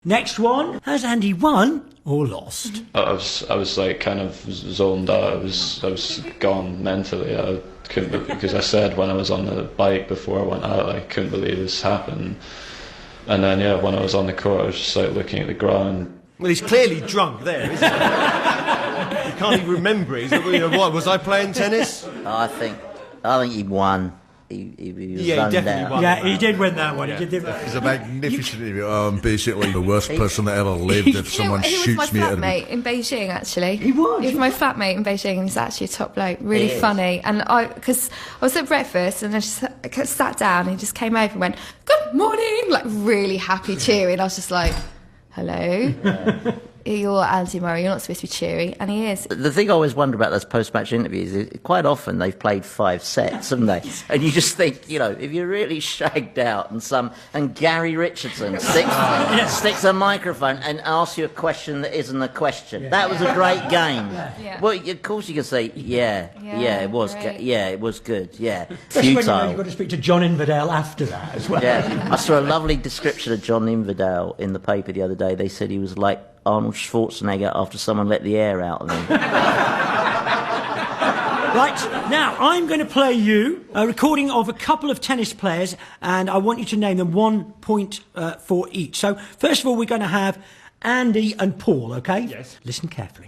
Next one. Has Andy won or lost? I was like kind of zoned out. I was gone mentally. I couldn't, because I said when I was on the bike before I went out, I couldn't believe this happened. And then when I was on the court, I was just like looking at the ground. Well, he's clearly drunk there, isn't he? You can't even remember it. What was I playing tennis? I think he won. He definitely won. Yeah, he did win that one. Yeah. He did. He's a magnificent idiot. I'm basically the worst person that ever lived. If someone shoots me at him. He was my flatmate in Beijing, actually. He was my flatmate in Beijing, and he's actually a top bloke. Really funny. And because I was at breakfast, and I just sat down, and he just came over and went, "Good morning," like really happy, cheery. And I was just like, "Hello." You're Andy Murray, you're not supposed to be cheery, and he is. The thing I always wonder about those post-match interviews is quite often they've played 5 sets, haven't they? And you just think, if you're really shagged out and Gary Richardson sticks a microphone and asks you a question that isn't a question. Yeah. That was a great game. Yeah. Well, of course you can say, it was good, Especially futile. when you've got to speak to John Inverdale after that as well. Yeah, I saw a lovely description of John Inverdale in the paper the other day. They said he was like Arnold Schwarzenegger after someone let the air out of him. Right, now I'm going to play you a recording of a couple of tennis players, and I want you to name them 1 point for each. So, first of all, we're going to have Andy and Paul, okay? Yes. Listen carefully.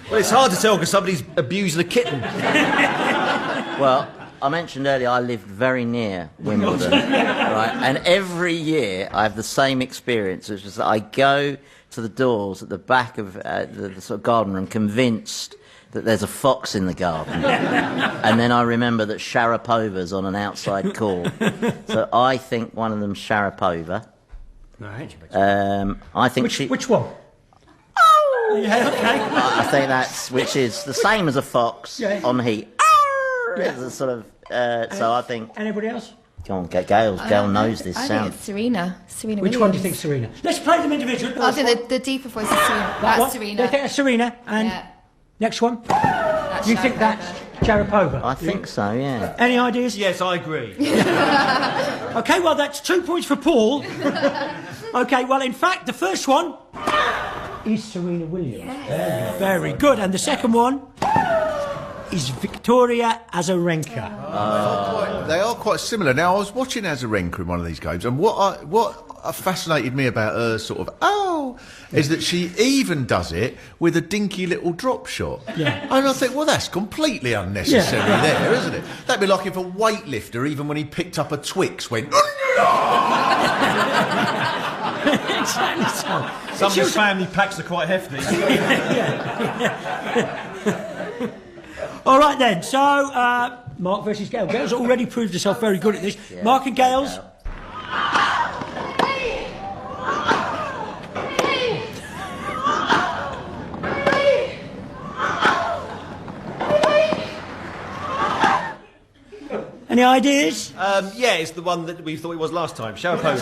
Well, it's hard to tell because somebody's abusing a kitten. Well, I mentioned earlier I lived very near Wimbledon, right? And every year I have the same experience, which is that I go to the doors at the back of the sort of garden room convinced that there's a fox in the garden. And then I remember that Sharapova's on an outside call. So I think one of them's Sharapova. Right. I think Which one? Yeah, okay. I think which is the same as a fox on heat. It's a sort of, so I think... Anybody else? Go on, Gail knows this sound. I think it's Serena. Which one do you think, Serena? Let's play them individually. I think the deeper voice is Serena. That's Serena. They think that's Serena. And next one? You think that's Sharapova? I think so, yeah. Any ideas? Yes, I agree. Okay, well, that's 2 points for Paul. Okay, well, in fact, the first one is Serena Williams. Yes. Very good. And the second one is Victoria Azarenka. They are quite similar. Now, I was watching Azarenka in one of these games, and what fascinated me about her is that she even does it with a dinky little drop shot. Yeah. And I think, well, that's completely unnecessary there, isn't it? That'd be like if a weightlifter, even when he picked up a Twix, went... Exactly so. Somebody's family packs are quite hefty. All right then, so Mark versus Gail. Gail's already proved herself very good at this. Yeah, Mark and Gail's. Any ideas? It's the one that we thought it was last time, Sharapova.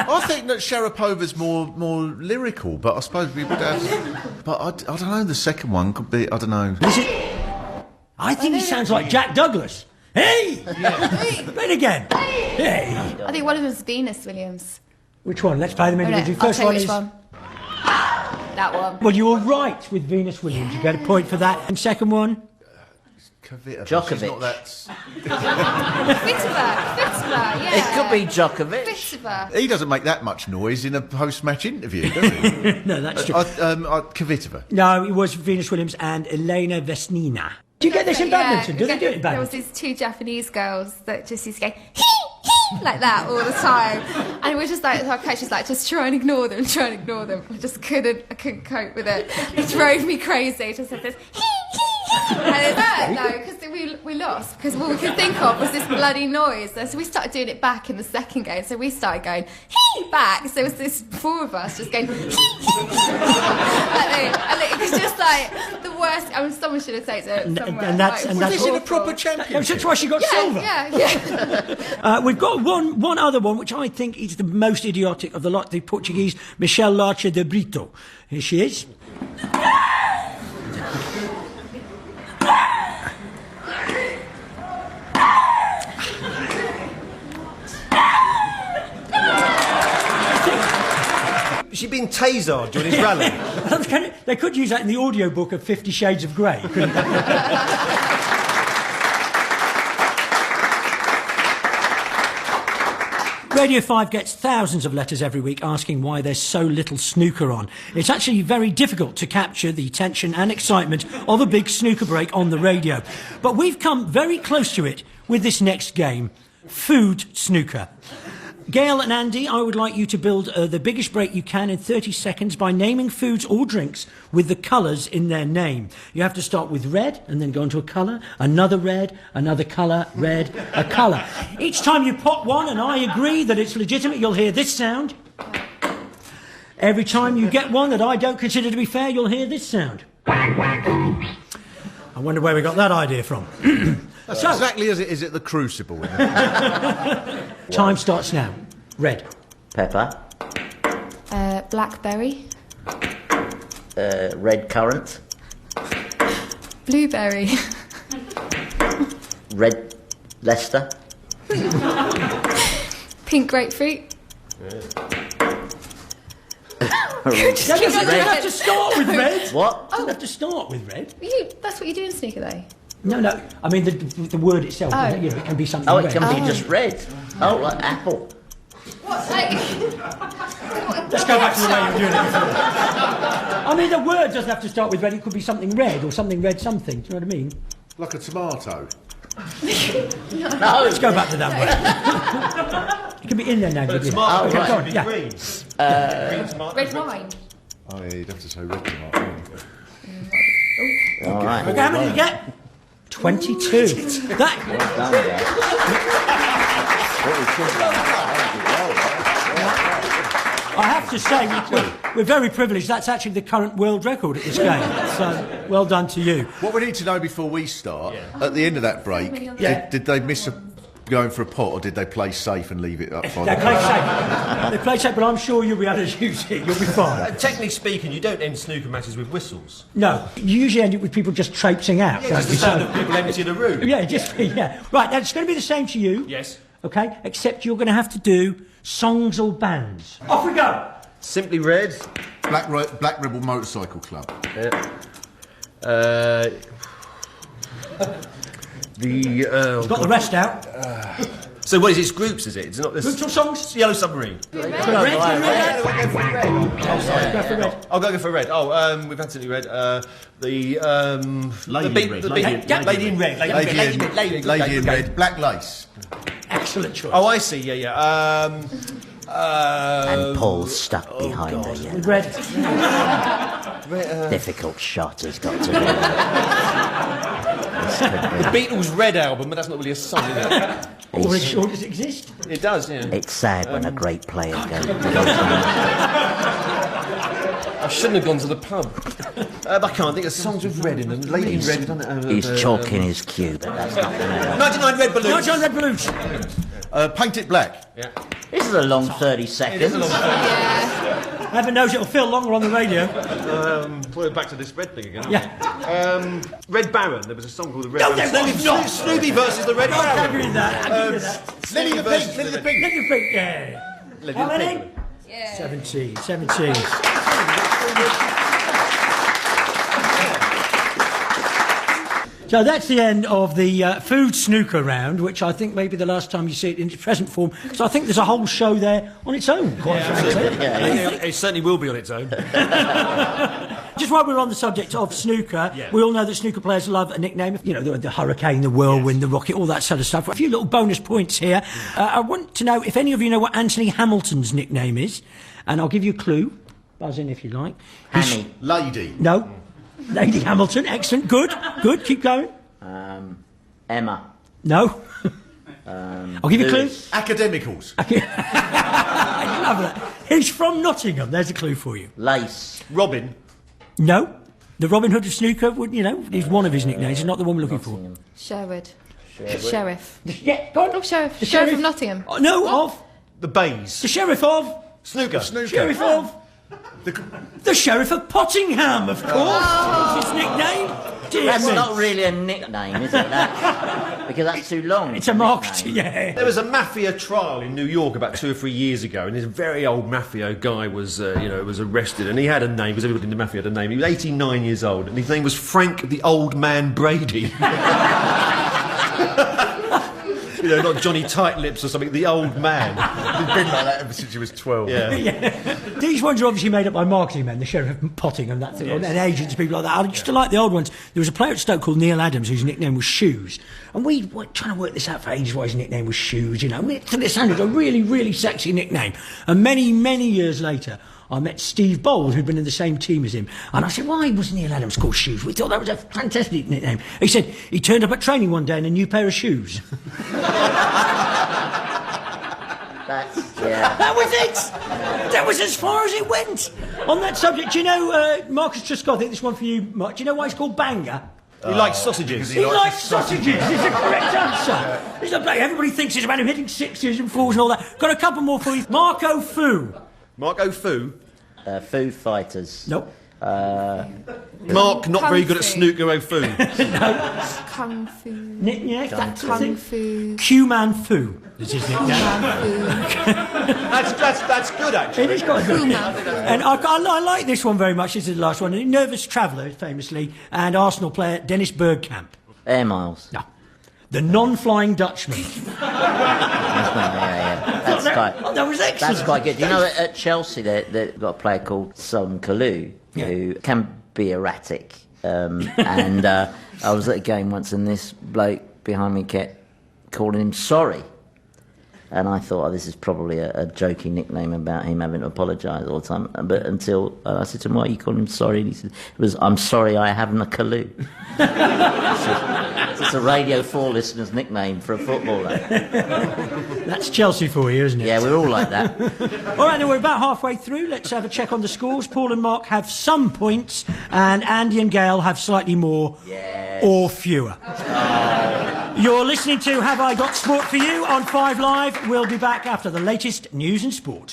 I think that Sharapova's more lyrical, but I suppose we would have... But I don't know, the second one could be, I don't know. Is it? I think he sounds like Jack Douglas. Hey! Yeah. Play it again. Hey! I think one of them is Venus Williams. Which one? Let's play them individually. First one is... That one. Well, you were right with Venus Williams. You get a point for that. And second one? Djokovic. Kvitova, yeah. It could be Djokovic. Kvitova. He doesn't make that much noise in a post-match interview, does he? No, that's true. Kvitova. No, it was Venus Williams and Elena Vesnina. Do you get this in badminton? Do they do it in badminton? There was these 2 Japanese girls that just used to go like that all the time, and we're just like, our coach was like, just try and ignore them. I just couldn't cope with it. It drove me crazy. Just like this. And it hurt though, because we lost, because all we could think of was this bloody noise. So we started doing it back in the second game. So we started going back. So it was this 4 of us just going and it was just like the worst. I mean, someone should have taken it somewhere. And that's in a proper championship. That's why she got silver. Yeah. We've got one other one, which I think is the most idiotic of the lot. The Portuguese Michelle Larcher de Brito. Here she is. tased during his rally? They could use that in the audiobook of 50 Shades of Grey, couldn't they? Radio 5 gets thousands of letters every week asking why there's so little snooker on. It's actually very difficult to capture the tension and excitement of a big snooker break on the radio. But we've come very close to it with this next game, Food Snooker. Gail and Andy, I would like you to build the biggest break you can in 30 seconds by naming foods or drinks with the colours in their name. You have to start with red and then go on to a colour, another red, another colour, red, a colour. Each time you pop one and I agree that it's legitimate, you'll hear this sound. Every time you get one that I don't consider to be fair, you'll hear this sound. I wonder where we got that idea from. That's exactly as it is at the Crucible. Time starts now. Red. Pepper. Blackberry. Red currant. Blueberry. Red Leicester. Pink grapefruit. Doesn't have to start with red. What? Doesn't have to start with red. That's what you do in snooker, though. No. I mean, the word itself, Oh. you know, it can be something Oh, red. it can be just red. Oh, like apple. What? Let's go back to the way you were doing it before. I mean, the word doesn't have to start with red. It could be something red or something red something. Do you know what I mean? Like a tomato. No. Let's go back to that word. It can be in there now. But Julia. tomato Okay, go on, would be yeah. green. Green tomato. Red wine. Oh, yeah, you'd have to say red tomato. All right. Okay, how many did you get? 22. That, Done, guys. What we should I have to say, we're very privileged. That's actually the current world record at this game. So, well done to you. What we need to know before we start, at the end of that break, Yeah. did they miss going for a pot, or did they play safe and leave it up for They play safe. They play safe, but I'm sure you'll be able to use it. You'll be fine. Technically speaking, you don't end snooker matches with whistles. No, you usually end it with people just traipsing out. don't Just the you? sound of people empty the room. Yeah, yeah. Right, now it's going to be the same to you. Yes. Okay, except you're going to have to do songs or bands. Off we go. Simply red. Black Rebel Motorcycle Club. Got the rest out. So what is it? It's groups, is it? It's not this. Groups or songs? Yellow Submarine. Red. I'll go for red. Oh, we've had something red. Lady in red. Lady in red. Black Lace. Excellent choice. Oh, I see. Yeah. And Paul's stuck behind her. Yeah. Red. Difficult shot he's got to do. The Beatles' Red album, but that's not really a song, is it? Or does it exist? It does, yeah. It's sad when a great player goes. I shouldn't have gone to the pub. I can't think of songs with red in them. Lady in Red, done it. He's chalking his cue, but that's not going to 99 Red Balloons. 99 Red Balloons. Paint It Black. Yeah. This is a long 30 seconds. Heaven knows it'll feel longer on the radio. We're back to this red thing again. Yeah. Red Baron. There was a song called the Red No, Baron. there's not. Snoopy versus the Red I Baron. agree with that. I agree with that. Lily the Pink. Lily the Pink. Let me think, yeah. How many? Yeah. 17. So that's the end of the food snooker round, which I think may be the last time you see it in its present form. So I think there's a whole show there on its own, quite frankly. It certainly will be on its own. Just while we're on the subject of snooker, we all know that snooker players love a nickname. You know, the Hurricane, the Whirlwind, the Rocket, all that sort of stuff. A few little bonus points here. I want to know if any of you know what Anthony Hamilton's nickname is, and I'll give you a clue. Buzz in if you like. Hammy. Lady. No. Lady Hamilton, excellent, good, keep going. Emma. No. I'll give you a clue. Academicals. I love that. He's from Nottingham, there's a clue for you. Lace. Robin. No. The Robin Hood of snooker, would is one of his nicknames, it's not the one we're looking for. Sherwood. Sheriff. Yeah, go on. Oh, Sheriff. The Sheriff of Nottingham. Oh, no, of. The Bays. The Sheriff of. Snooker. Sheriff of. The Sheriff of Pottingham, of course. Is his nickname. That's not really a nickname, is it? Because that's too long. It's a marketing, yeah. There was a mafia trial in New York about 2 or 3 years ago, and this very old mafia guy was arrested, and he had a name, because everybody in the mafia had a name. He was 89 years old, and his name was Frank the Old Man Brady. Not Johnny Tight Lips or something, the old man. He's been like that ever since he was 12. Yeah. These ones are obviously made up by marketing men, the Sheriff Potting and that thing, and agents, people like that. I used to like the old ones. There was a player at Stoke called Neil Adams whose nickname was Shoes. And we were trying to work this out for ages why his nickname was Shoes, It sounded a really, really sexy nickname. And many, many years later, I met Steve Bowles, who'd been in the same team as him. And I said, why was Neil Adams called Shoes? We thought that was a fantastic nickname. He said, he turned up at training one day in a new pair of shoes. That was it. That was as far as it went. On that subject, Marcus Truscott, I think this one for you, Mark. Do you know why it's called Banger? He likes sausages. He likes sausages. It's the correct answer. Everybody thinks it's about him hitting sixes and fours and all that. Got a couple more for you. Marco Fu. Marco Fu? Foo Fighters. Nope. Mark, not very good at snooker o Fu. No. Kung Fu. Yeah, that's the thing. Fu. Q-Man Fu is his nickname. That's good, actually. It is quite good. And I like this one very much. This is the last one. Nervous Traveller, famously, and Arsenal player Dennis Bergkamp. Air Miles. No. The Non-Flying Dutchman. That was excellent. That's quite good. At Chelsea, they've got a player called Son Kalu, who can be erratic. And I was at a game once, and this bloke behind me kept calling him sorry. And I thought, this is probably a joking nickname about him having to apologise all the time. But until I said to him, why are you calling him sorry? And he said, I'm sorry I haven't a Kalu. It's a Radio 4 listener's nickname for a footballer. That's Chelsea for you, isn't it? Yeah, we're all like that. All right, then we're about halfway through. Let's have a check on the scores. Paul and Mark have some points, and Andy and Gail have slightly more or fewer. You're listening to Have I Got Sport For You on 5 Live. We'll be back after the latest news and sport.